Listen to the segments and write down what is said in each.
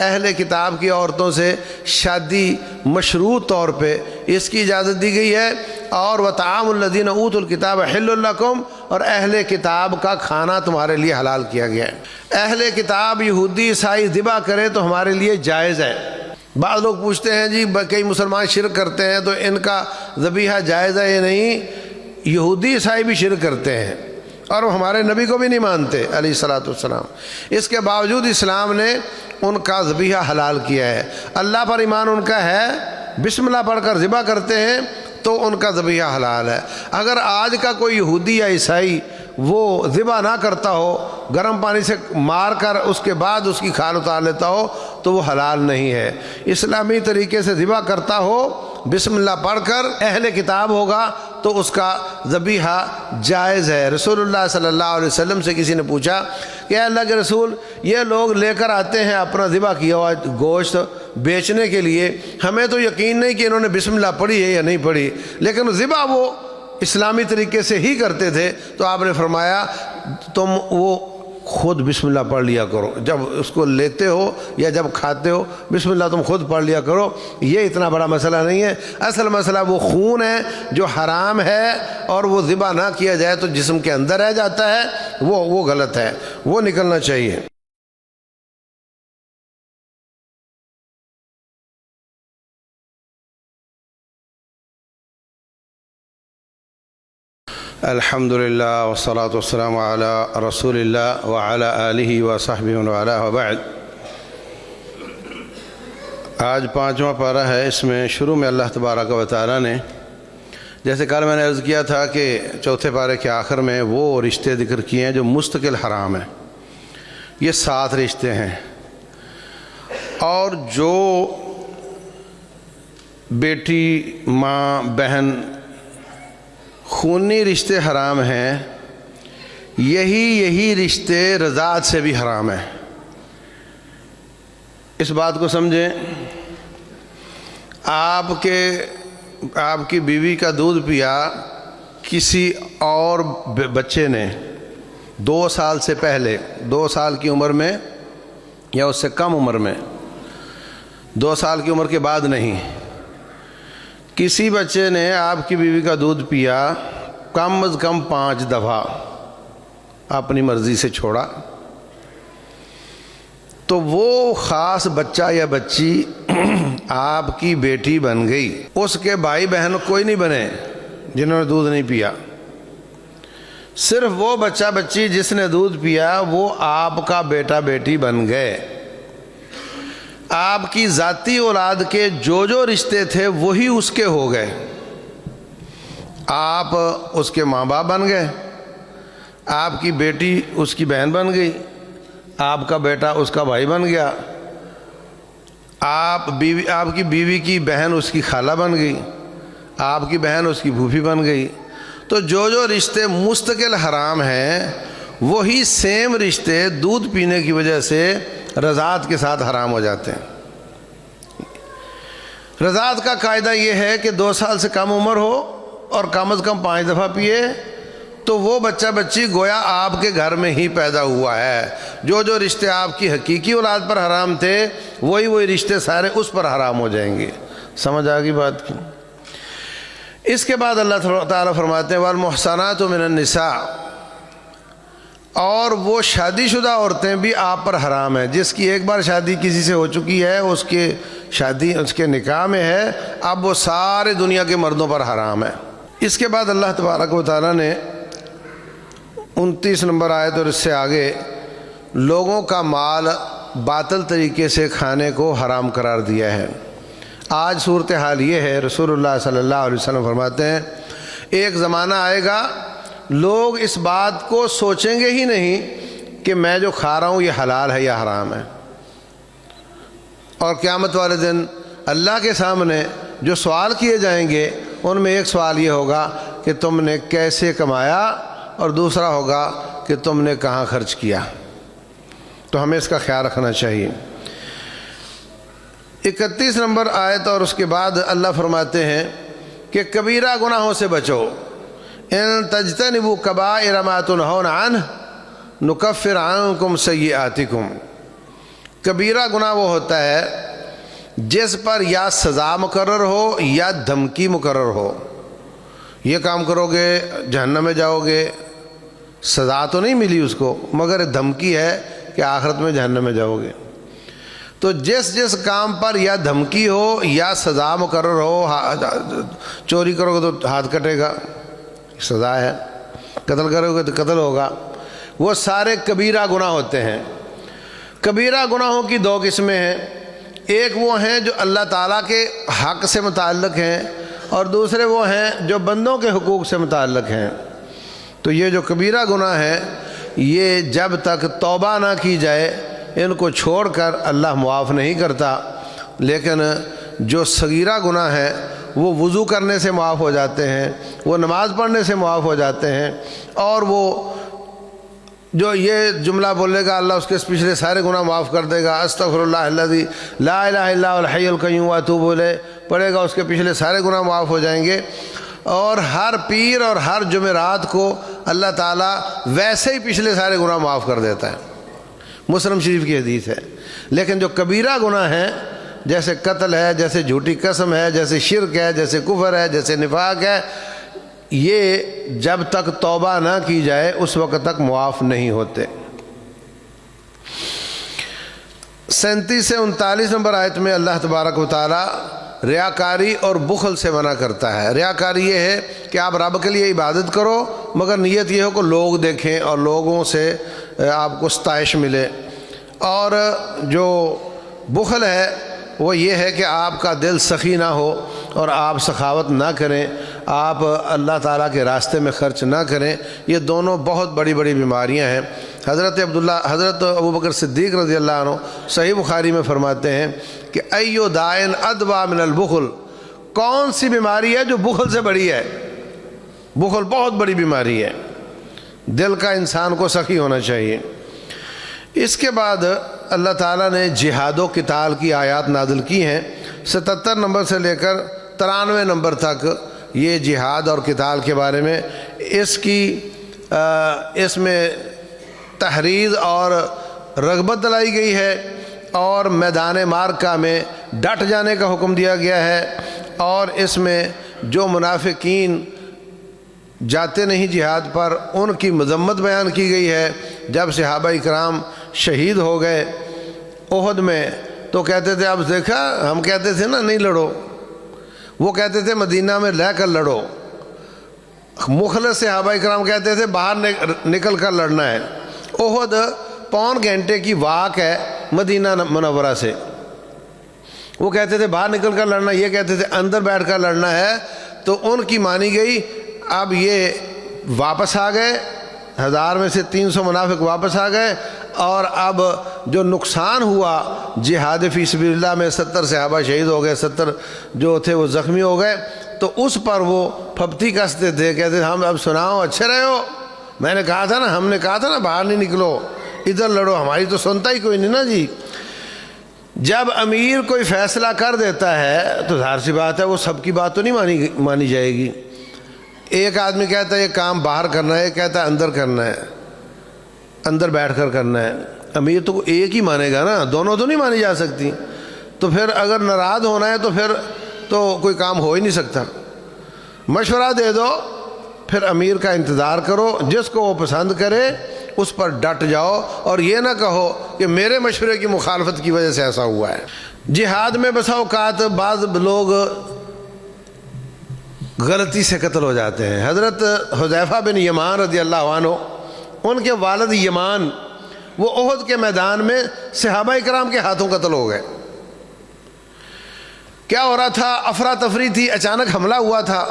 اہل کتاب کی عورتوں سے شادی مشروط طور پہ اس کی اجازت دی گئی ہے، اور وطعام الذین اوتوا الکتاب حل لکم، اور اہل کتاب کا کھانا تمہارے لیے حلال کیا گیا ہے۔ اہل کتاب یہودی عیسائی ذبح کرے تو ہمارے لیے جائز ہے۔ بعض لوگ پوچھتے ہیں جی کئی مسلمان شرک کرتے ہیں تو ان کا ذبیحہ جائز ہے یا نہیں؟ یہودی عیسائی بھی شرک کرتے ہیں اور وہ ہمارے نبی کو بھی نہیں مانتے علیہ الصلوۃ والسلام، اس کے باوجود اسلام نے ان کا ذبیحہ حلال کیا ہے۔ اللہ پر ایمان ان کا ہے، بسم اللہ پڑھ کر ذبح کرتے ہیں تو ان کا ذبیحہ حلال ہے۔ اگر آج کا کوئی یہودی یا عیسائی وہ ذبح نہ کرتا ہو، گرم پانی سے مار کر اس کے بعد اس کی کھال اتار لیتا ہو تو وہ حلال نہیں ہے۔ اسلامی طریقے سے ذبح کرتا ہو بسم اللہ پڑھ کر، اہل کتاب ہوگا تو اس کا ذبیحہ جائز ہے۔ رسول اللہ صلی اللہ علیہ وسلم سے کسی نے پوچھا کہ اے اللہ کے رسول، یہ لوگ لے کر آتے ہیں اپنا ذبح کیا ہوا گوشت بیچنے کے لیے، ہمیں تو یقین نہیں کہ انہوں نے بسم اللہ پڑھی ہے یا نہیں پڑھی، لیکن ذبح وہ اسلامی طریقے سے ہی کرتے تھے، تو آپ نے فرمایا تم وہ خود بسم اللہ پڑھ لیا کرو، جب اس کو لیتے ہو یا جب کھاتے ہو بسم اللہ تم خود پڑھ لیا کرو۔ یہ اتنا بڑا مسئلہ نہیں ہے، اصل مسئلہ وہ خون ہے جو حرام ہے اور وہ ذبح نہ کیا جائے تو جسم کے اندر رہ جاتا ہے، وہ غلط ہے، وہ نکلنا چاہیے۔ الحمدللہ والصلاة والسلام علی رسول اللہ وعلی آلہ وصحبہ ومن والہ وبعد۔ آج 5واں پارہ ہے، اس میں شروع میں اللہ تبارک و تعالیٰ نے، جیسے کل میں نے عرض کیا تھا کہ چوتھے پارے کے آخر میں وہ رشتے ذکر کیے ہیں جو مستقل حرام ہیں۔ یہ 7 رشتے ہیں، اور جو بیٹی، ماں، بہن، خونی رشتے حرام ہیں، یہی رشتے رضاعت سے بھی حرام ہیں۔ اس بات کو سمجھیں، آپ کی بیوی کا دودھ پیا کسی اور بچے نے 2 سال سے پہلے، 2 سال کی عمر میں یا اس سے کم عمر میں، 2 سال کی عمر کے بعد نہیں، کسی بچے نے آپ کی بیوی کا دودھ پیا کم از کم 5 دفعہ، اپنی مرضی سے چھوڑا، تو وہ خاص بچہ یا بچی آپ کی بیٹی بن گئی۔ اس کے بھائی بہن کوئی نہیں بنے جنہوں نے دودھ نہیں پیا، صرف وہ بچہ بچی جس نے دودھ پیا وہ آپ کا بیٹا بیٹی بن گئے۔ آپ کی ذاتی اولاد کے جو رشتے تھے وہی اس کے ہو گئے۔ آپ اس کے ماں باپ بن گئے، آپ کی بیٹی اس کی بہن بن گئی، آپ کا بیٹا اس کا بھائی بن گیا، آپ کی بیوی کی بہن اس کی خالہ بن گئی، آپ کی بہن اس کی پھوپھی بن گئی۔ تو جو رشتے مستقل حرام ہیں وہی سیم رشتے دودھ پینے کی وجہ سے رضاعت کے ساتھ حرام ہو جاتے ہیں۔ رضاعت کا قاعدہ یہ ہے کہ 2 سال سے کم عمر ہو اور کم از کم 5 دفعہ پیے تو وہ بچہ بچی گویا آپ کے گھر میں ہی پیدا ہوا ہے۔ جو رشتے آپ کی حقیقی اولاد پر حرام تھے وہی رشتے سارے اس پر حرام ہو جائیں گے۔ سمجھ آ گئی بات کی؟ اس کے بعد اللہ تعالیٰ فرماتے ہیں والمحصنات من النساء، اور وہ شادی شدہ عورتیں بھی آپ پر حرام ہیں۔ جس کی ایک بار شادی کسی سے ہو چکی ہے، اس کے نکاح میں ہے، اب وہ سارے دنیا کے مردوں پر حرام ہے۔ اس کے بعد اللہ تبارک و تعالیٰ نے 29 نمبر آیت اور اس سے آگے لوگوں کا مال باطل طریقے سے کھانے کو حرام قرار دیا ہے۔ آج صورتحال یہ ہے، رسول اللہ صلی اللہ علیہ وسلم فرماتے ہیں ایک زمانہ آئے گا لوگ اس بات کو سوچیں گے ہی نہیں کہ میں جو کھا رہا ہوں یہ حلال ہے یا حرام ہے، اور قیامت والے دن اللہ کے سامنے جو سوال کیے جائیں گے ان میں ایک سوال یہ ہوگا کہ تم نے کیسے کمایا، اور دوسرا ہوگا کہ تم نے کہاں خرچ کیا۔ تو ہمیں اس کا خیال رکھنا چاہیے۔ 31 نمبر آیت اور اس کے بعد اللہ فرماتے ہیں کہ کبیرہ گناہوں سے بچو، ان تجتنبوا کبائر ما تنہون عنہ نکفر عنکم سیئاتکم، کبیرہ گناہ وہ ہوتا ہے جس پر یا سزا مقرر ہو یا دھمکی مقرر ہو. یہ کام کرو گے جہنم میں جاؤ گے، سزا تو نہیں ملی اس کو مگر دھمکی ہے کہ آخرت میں جہنم میں جاؤ گے. تو جس جس کام پر یا دھمکی ہو یا سزا مقرر ہو، چوری کرو گے تو ہاتھ کٹے گا، سزا ہے، قتل کرو گے تو قتل ہوگا، وہ سارے کبیرہ گناہ ہوتے ہیں. کبیرہ گناہوں کی دو قسمیں ہیں، ایک وہ ہیں جو اللہ تعالیٰ کے حق سے متعلق ہیں اور دوسرے وہ ہیں جو بندوں کے حقوق سے متعلق ہیں. تو یہ جو کبیرہ گناہ ہے یہ جب تک توبہ نہ کی جائے ان کو چھوڑ کر اللہ معاف نہیں کرتا. لیکن جو صغیرہ گناہ ہے وہ وضو کرنے سے معاف ہو جاتے ہیں، وہ نماز پڑھنے سے معاف ہو جاتے ہیں، اور وہ جو یہ جملہ بولے گا اللہ اس کے پچھلے سارے گناہ معاف کر دے گا، استغفر اللہ الذی لا الہ الا هو الحی القیوم واتوب الیہ پڑھے گا، اس کے پچھلے سارے گناہ معاف ہو جائیں گے. اور ہر پیر اور ہر جمعرات کو اللہ تعالیٰ ویسے ہی پچھلے سارے گناہ معاف کر دیتا ہے، مسلم شریف کی حدیث ہے. لیکن جو کبیرہ گناہ ہیں جیسے قتل ہے، جیسے جھوٹی قسم ہے، جیسے شرک ہے، جیسے کفر ہے، جیسے نفاق ہے، یہ جب تک توبہ نہ کی جائے اس وقت تک معاف نہیں ہوتے. 37 سے 39 نمبر آیت میں اللہ تبارک و تعالی ریاکاری اور بخل سے منع کرتا ہے. ریاکاری یہ ہے کہ آپ رب کے لیے عبادت کرو مگر نیت یہ ہو کہ لوگ دیکھیں اور لوگوں سے آپ کو ستائش ملے. اور جو بخل ہے وہ یہ ہے کہ آپ کا دل سخی نہ ہو اور آپ سخاوت نہ کریں، آپ اللہ تعالیٰ کے راستے میں خرچ نہ کریں. یہ دونوں بہت بڑی بڑی بیماریاں ہیں. حضرت ابوبکر صدیق رضی اللہ عنہ صحیح بخاری میں فرماتے ہیں کہ ایو دائن ادوا من البخل، کون سی بیماری ہے جو بخل سے بڑی ہے؟ بخل بہت بڑی بیماری ہے، دل کا انسان کو سخی ہونا چاہیے. اس کے بعد اللہ تعالیٰ نے جہاد و قتال کی آیات نازل کی ہیں. 77 نمبر سے لے کر 93 نمبر تک یہ جہاد اور قتال کے بارے میں اس میں تحریض اور رغبت دلائی گئی ہے، اور میدان معرکہ میں ڈٹ جانے کا حکم دیا گیا ہے. اور اس میں جو منافقین جاتے نہیں جہاد پر ان کی مذمت بیان کی گئی ہے. جب صحابہ اکرام شہید ہو گئے احد میں تو کہتے تھے اب دیکھا، ہم کہتے تھے نا نہیں لڑو، وہ کہتے تھے مدینہ میں رہ کر لڑو. مخلص صحابہ اکرام کہتے تھے باہر نکل کر لڑنا ہے. احد 3 گھنٹے کی واک ہے مدینہ منورہ سے، وہ کہتے تھے باہر نکل کر لڑنا، یہ کہتے تھے اندر بیٹھ کر لڑنا ہے. تو ان کی مانی گئی. اب یہ واپس آ گئے، 1000 میں سے 300 منافق واپس آ گئے. اور اب جو نقصان ہوا جہاد فی سبیل اللہ میں 70 صحابہ شہید ہو گئے، 70 جو تھے وہ زخمی ہو گئے. تو اس پر وہ پھپتی کستے تھے، کہتے ہم اب سناؤ اچھے رہے ہو، میں نے کہا تھا نا، ہم نے کہا تھا نا باہر نہیں نکلو ادھر لڑو، ہماری تو سنتا ہی کوئی نہیں نا جی. جب امیر کوئی فیصلہ کر دیتا ہے تو ظاہر سی بات ہے وہ سب کی بات تو نہیں مانی جائے گی. ایک آدمی کہتا ہے یہ کام باہر کرنا ہے، ایک کہتا ہے اندر کرنا ہے، اندر بیٹھ کر کرنا ہے. امیر تو ایک ہی مانے گا نا، دونوں تو نہیں مانی جا سکتی. تو پھر اگر ناراض ہونا ہے تو پھر تو کوئی کام ہو ہی نہیں سکتا. مشورہ دے دو، پھر امیر کا انتظار کرو، جس کو وہ پسند کرے اس پر ڈٹ جاؤ، اور یہ نہ کہو کہ میرے مشورے کی مخالفت کی وجہ سے ایسا ہوا ہے. جہاد میں بسا اوقات بعض لوگ غلطی سے قتل ہو جاتے ہیں. حضرت حذیفہ بن یمان رضی اللہ عنہ، ان کے والد یمان، وہ احد کے میدان میں صحابہ اکرام کے ہاتھوں قتل ہو گئے. کیا ہو رہا تھا؟ افراتفری تھی، اچانک حملہ ہوا تھا،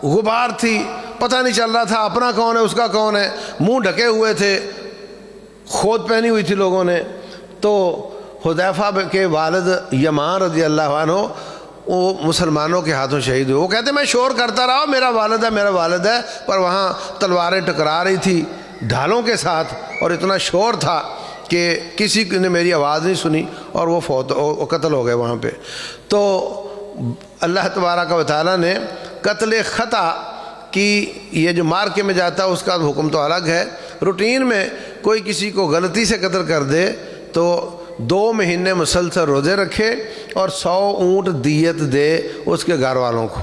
غبار تھی، پتہ نہیں چل رہا تھا اپنا کون ہے اس کا کون ہے، منہ ڈھکے ہوئے تھے، کھود پہنی ہوئی تھی لوگوں نے. تو حذیفہ کے والد یمان رضی اللہ عنہ وہ مسلمانوں کے ہاتھوں شہید ہوئے. وہ کہتے میں شور کرتا رہا، میرا والد ہے میرا والد ہے، پر وہاں تلواریں ٹکرا رہی تھی ڈھالوں کے ساتھ، اور اتنا شور تھا کہ کسی نے میری آواز نہیں سنی، اور وہ قتل ہو گئے وہاں پہ. تو اللہ تبارک و تعالیٰ نے قتل خطا کی، یہ جو مارکے میں جاتا ہے اس کا حکم تو الگ ہے. روٹین میں کوئی کسی کو غلطی سے قتل کر دے تو 2 مہینے مسلسل روزے رکھے اور 100 اونٹ دیت دے اس کے گھر والوں کو،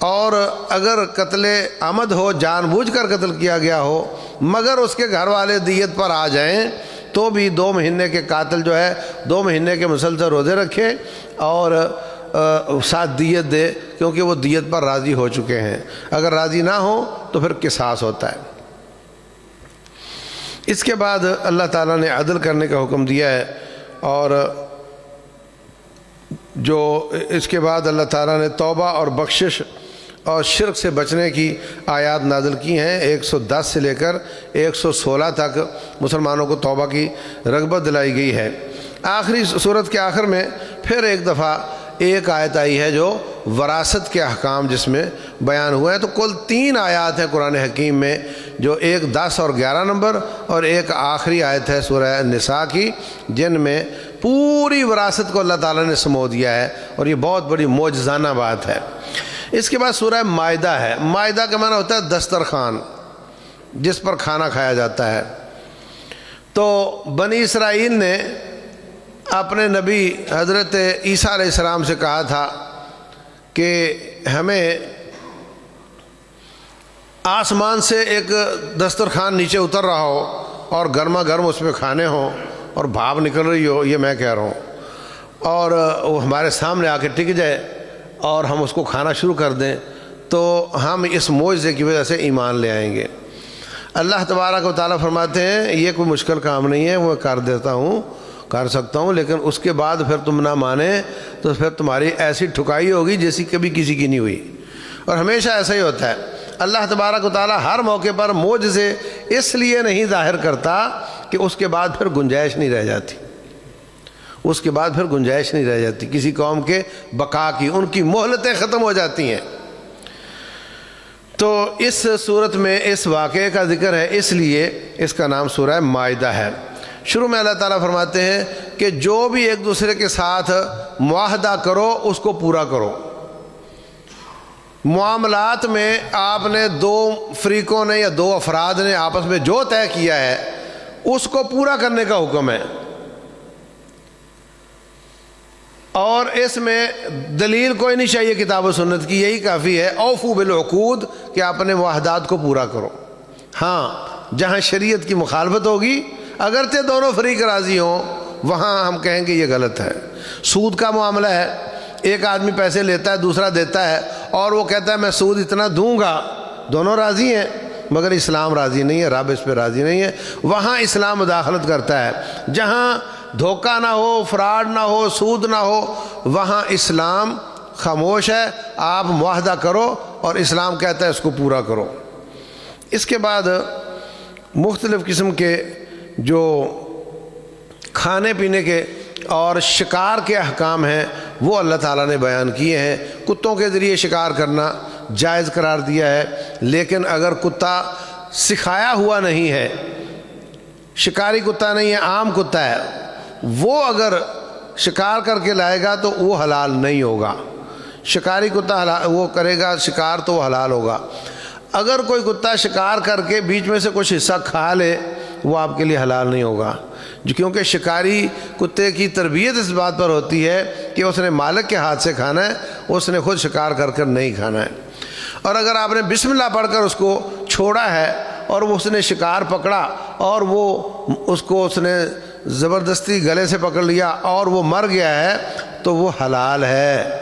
اور اگر قتل عمد ہو، جان بوجھ کر قتل کیا گیا ہو، مگر اس کے گھر والے دیت پر آ جائیں تو بھی 2 مہینے کے قاتل جو ہے 2 مہینے کے مسلسل روزے رکھے اور ساتھ دیت دے، کیونکہ وہ دیت پر راضی ہو چکے ہیں۔ اگر راضی نہ ہو تو پھر قصاص ہوتا ہے۔ اس کے بعد اللہ تعالیٰ نے عدل کرنے کا حکم دیا ہے، اور جو اس کے بعد اللہ تعالیٰ نے توبہ اور بخشش اور شرک سے بچنے کی آیات نازل کی ہیں۔ 110 سے لے کر 116 تک مسلمانوں کو توبہ کی رغبت دلائی گئی ہے۔ آخری سورت کے آخر میں پھر ایک دفعہ ایک آیت آئی ہے جو وراثت کے احکام جس میں بیان ہوئے ہیں۔ تو کل 3 آیات ہیں قرآن حکیم میں، جو ایک 10 اور 11 نمبر اور ایک آخری آیت ہے سورہ النساء کی، جن میں پوری وراثت کو اللہ تعالیٰ نے سمو دیا ہے، اور یہ بہت بڑی معجزانہ بات ہے۔ اس کے بعد سورہ مائدہ ہے۔ مائدہ کا معنی ہوتا ہے دسترخوان، جس پر کھانا کھایا جاتا ہے۔ تو بنی اسرائیل نے اپنے نبی حضرت عیسیٰ علیہ السلام سے کہا تھا کہ ہمیں آسمان سے ایک دسترخوان نیچے اتر رہا ہو اور گرما گرم اس میں کھانے ہوں اور بھاپ نکل رہی ہو، یہ میں کہہ رہا ہوں، اور وہ ہمارے سامنے آ کے ٹک جائے اور ہم اس کو کھانا شروع کر دیں، تو ہم اس معجزے کی وجہ سے ایمان لے آئیں گے۔ اللہ تبارک و تعالیٰ فرماتے ہیں یہ کوئی مشکل کام نہیں ہے، وہ کر دیتا ہوں، کر سکتا ہوں، لیکن اس کے بعد پھر تم نہ مانے تو پھر تمہاری ایسی ٹھکائی ہوگی جیسی کبھی کسی کی نہیں ہوئی۔ اور ہمیشہ ایسا ہی ہوتا ہے، اللہ تبارک و تعالیٰ ہر موقع پر معجزے اس لیے نہیں ظاہر کرتا کہ اس کے بعد پھر گنجائش نہیں رہ جاتی، اس کے بعد پھر گنجائش نہیں رہ جاتی کسی قوم کے بقا کی، ان کی مہلتیں ختم ہو جاتی ہیں۔ تو اس صورت میں اس واقعے کا ذکر ہے، اس لیے اس کا نام سورہ مائدہ ہے۔ شروع میں اللہ تعالیٰ فرماتے ہیں کہ جو بھی ایک دوسرے کے ساتھ معاہدہ کرو اس کو پورا کرو۔ معاملات میں آپ نے 2 فریقوں نے یا 2 افراد نے آپس میں جو طے کیا ہے اس کو پورا کرنے کا حکم ہے، اور اس میں دلیل کوئی نہیں چاہیے کتاب و سنت کی، یہی کافی ہے، اوفو بالعقود، کہ آپ اپنے معاہدات کو پورا کرو۔ ہاں جہاں شریعت کی مخالفت ہوگی، اگرچہ دونوں فریق راضی ہوں، وہاں ہم کہیں گے یہ غلط ہے۔ سود کا معاملہ ہے، ایک آدمی پیسے لیتا ہے، دوسرا دیتا ہے، اور وہ کہتا ہے میں سود اتنا دوں گا، دونوں راضی ہیں مگر اسلام راضی نہیں ہے، رب اس پہ راضی نہیں ہے، وہاں اسلام مداخلت کرتا ہے۔ جہاں دھوکہ نہ ہو، فراڈ نہ ہو، سود نہ ہو، وہاں اسلام خاموش ہے، آپ معاہدہ کرو، اور اسلام کہتا ہے اس کو پورا کرو۔ اس کے بعد مختلف قسم کے جو کھانے پینے کے اور شکار کے احکام ہیں وہ اللہ تعالیٰ نے بیان کیے ہیں۔ کتوں کے ذریعے شکار کرنا جائز قرار دیا ہے، لیکن اگر کتا سکھایا ہوا نہیں ہے، شکاری کتا نہیں ہے، عام کتا ہے، وہ اگر شکار کر کے لائے گا تو وہ حلال نہیں ہوگا۔ شکاری کتا وہ کرے گا شکار تو وہ حلال ہوگا۔ اگر کوئی کتا شکار کر کے بیچ میں سے کچھ حصہ کھا لے وہ آپ کے لیے حلال نہیں ہوگا، کیونکہ شکاری کتے کی تربیت اس بات پر ہوتی ہے کہ اس نے مالک کے ہاتھ سے کھانا ہے، اس نے خود شکار کر کر نہیں کھانا ہے۔ اور اگر آپ نے بسم اللہ پڑھ کر اس کو چھوڑا ہے اور وہ اس نے شکار پکڑا اور وہ اس نے زبردستی گلے سے پکڑ لیا اور وہ مر گیا ہے تو وہ حلال ہے،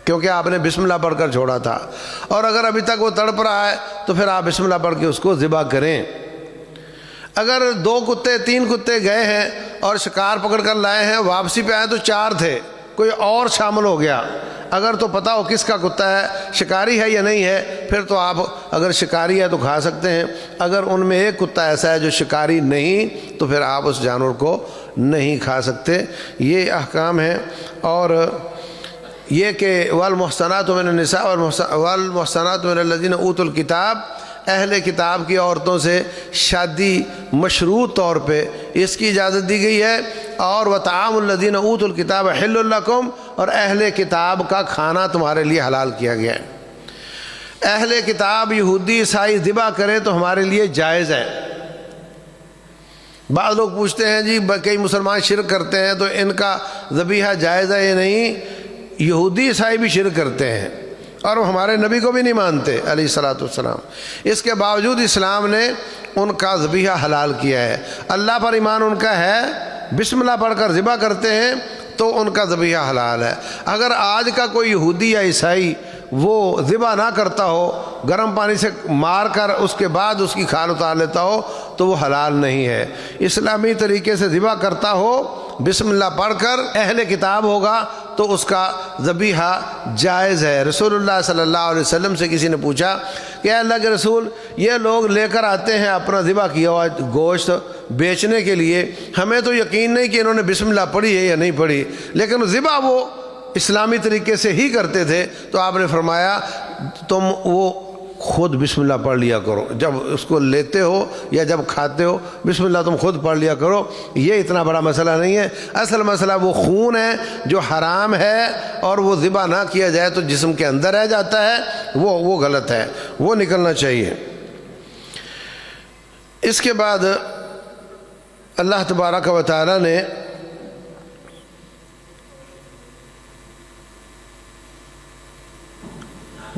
کیونکہ آپ نے بسم اللہ پڑھ کر چھوڑا تھا۔ اور اگر ابھی تک وہ تڑپ رہا ہے تو پھر آپ بسم اللہ پڑھ کے اس کو ذبح کریں۔ اگر 2 کتے 3 کتے گئے ہیں اور شکار پکڑ کر لائے ہیں، واپسی پہ آئے تو 4 تھے، کوئی اور شامل ہو گیا، اگر تو پتہ ہو کس کا کتا ہے، شکاری ہے یا نہیں ہے، پھر تو آپ اگر شکاری ہے تو کھا سکتے ہیں۔ اگر ان میں ایک کتا ایسا ہے جو شکاری نہیں تو پھر آپ اس جانور کو نہیں کھا سکتے۔ یہ احکام ہیں۔ اور یہ کہ والمحصنات من النساء والمحصنات من الذین اوتوا الکتاب، اہل کتاب کی عورتوں سے شادی مشروط طور پہ اس کی اجازت دی گئی ہے، اور وطعام الذین اوتوا الکتاب حل لکم، اور اہل کتاب کا کھانا تمہارے لیے حلال کیا گیا ہے۔ اہل کتاب یہودی عیسائی ذبح کرے تو ہمارے لیے جائز ہے، بعض لوگ پوچھتے ہیں جی کئی مسلمان شرک کرتے ہیں تو ان کا ذبیحہ جائز ہے یا نہیں؟ یہودی عیسائی بھی شرک کرتے ہیں اور وہ ہمارے نبی کو بھی نہیں مانتے علیہ الصلوۃ والسلام، اس کے باوجود اسلام نے ان کا ذبیحہ حلال کیا ہے۔ اللہ پر ایمان ان کا ہے، بسم اللہ پڑھ کر ذبح کرتے ہیں تو ان کا ذبیحہ حلال ہے۔ اگر آج کا کوئی یہودی یا عیسائی وہ ذبح نہ کرتا ہو، گرم پانی سے مار کر اس کے بعد اس کی کھال اتار لیتا ہو تو وہ حلال نہیں ہے۔ اسلامی طریقے سے ذبح کرتا ہو، بسم اللہ پڑھ کر، اہل کتاب ہوگا تو اس کا ذبیحہ جائز ہے۔ رسول اللہ صلی اللہ علیہ وسلم سے کسی نے پوچھا کہ اے اللہ کے رسول، یہ لوگ لے کر آتے ہیں اپنا ذبح کیا ہوا گوشت بیچنے کے لیے، ہمیں تو یقین نہیں کہ انہوں نے بسم اللہ پڑھی ہے یا نہیں پڑھی، لیکن ذبح وہ اسلامی طریقے سے ہی کرتے تھے، تو آپ نے فرمایا تم وہ خود بسم اللہ پڑھ لیا کرو، جب اس کو لیتے ہو یا جب کھاتے ہو بسم اللہ تم خود پڑھ لیا کرو۔ یہ اتنا بڑا مسئلہ نہیں ہے، اصل مسئلہ وہ خون ہے جو حرام ہے اور وہ ذبح نہ کیا جائے تو جسم کے اندر رہ جاتا ہے، وہ غلط ہے، وہ نکلنا چاہیے۔ اس کے بعد اللہ تبارک و تعالی نے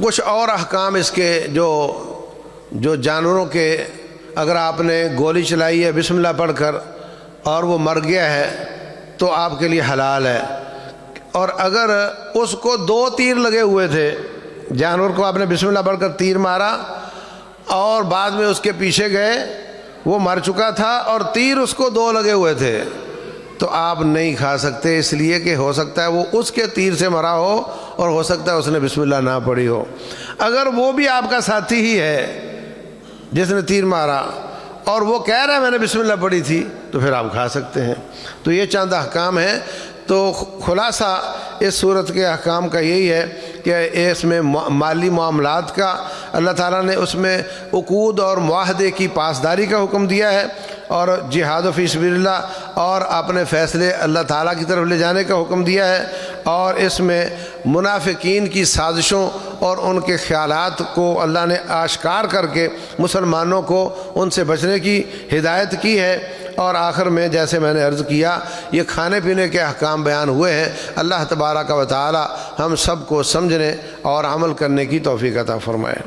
کچھ اور احکام اس کے جو جانوروں کے، اگر آپ نے گولی چلائی ہے بسم اللہ پڑھ کر اور وہ مر گیا ہے تو آپ کے لیے حلال ہے، اور اگر اس کو 2 تیر لگے ہوئے تھے، جانور کو آپ نے بسم اللہ پڑھ کر تیر مارا اور بعد میں اس کے پیچھے گئے، وہ مر چکا تھا اور تیر اس کو 2 لگے ہوئے تھے، تو آپ نہیں کھا سکتے، اس لیے کہ ہو سکتا ہے وہ اس کے تیر سے مرا ہو اور ہو سکتا ہے اس نے بسم اللہ نہ پڑھی ہو۔ اگر وہ بھی آپ کا ساتھی ہی ہے جس نے تیر مارا اور وہ کہہ رہا ہے میں نے بسم اللہ پڑھی تھی تو پھر آپ کھا سکتے ہیں۔ تو یہ چند احکام ہیں۔ تو خلاصہ اس صورت کے احکام کا یہی ہے کہ اس میں مالی معاملات کا اللہ تعالیٰ نے اس میں عقود اور معاہدے کی پاسداری کا حکم دیا ہے، اور جہاد فی سبیل اللہ اور اپنے فیصلے اللہ تعالیٰ کی طرف لے جانے کا حکم دیا ہے، اور اس میں منافقین کی سازشوں اور ان کے خیالات کو اللہ نے آشکار کر کے مسلمانوں کو ان سے بچنے کی ہدایت کی ہے۔ اور آخر میں جیسے میں نے عرض کیا، یہ کھانے پینے کے احکام بیان ہوئے ہیں۔ اللہ تبارک و تعالی ہم سب کو سمجھنے اور عمل کرنے کی توفیق عطا فرمائے۔